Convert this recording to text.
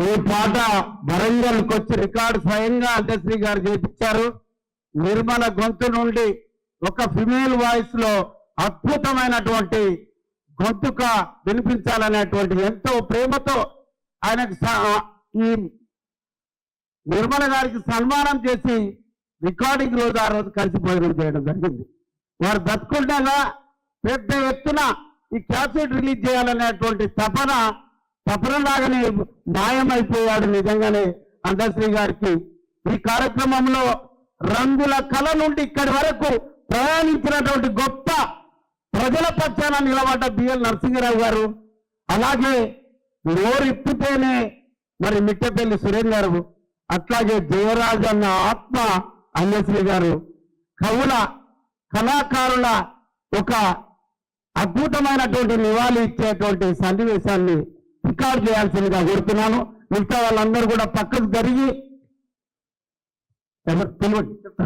ఈ పాట వరంగల్కి వచ్చి రికార్డు స్వయంగా అంత్యశ్రీ గారు చేపించారు. నిర్మల గొంతు నుండి ఒక ఫిమేల్ వాయిస్ లో అద్భుతమైనటువంటి గొంతుక వినిపించాలనేటువంటి ఎంతో ప్రేమతో ఆయనకు ఈ నిర్మల గారికి సన్మానం చేసి రికార్డింగ్ రోజు ఆ రోజు కలిసిపోయడం చేయడం జరిగింది. వారు బతుకుండగా పెద్ద ఎత్తున ఈ క్యాసెట్ రిలీజ్ చేయాలనేటువంటి తపనలాగానే మాయమైపోయాడు నిజంగానే అంత్యశ్రీ గారికి. ఈ కార్యక్రమంలో రంగుల కళ నుండి ఇక్కడి వరకు ప్రయాణించినటువంటి గొప్ప ప్రజల పక్షాన నిలబడ్డ బిఎల్ నరసింహరావు గారు, అలాగే నోరిప్పితేనే మరి మిట్టపల్లి సురేష్ గారు, అట్లాగే జయరాజ్ అన్న ఆత్మ అంత్యశ్రీ గారు, కవుల కళాకారుల ఒక అద్భుతమైనటువంటి నివాళి ఇచ్చేటువంటి సన్నివేశాన్ని రికార్డు చేయాల్సిందిగా కోరుతున్నాను. మిగతా వాళ్ళందరూ కూడా పక్కకు జరిగి చెప్తా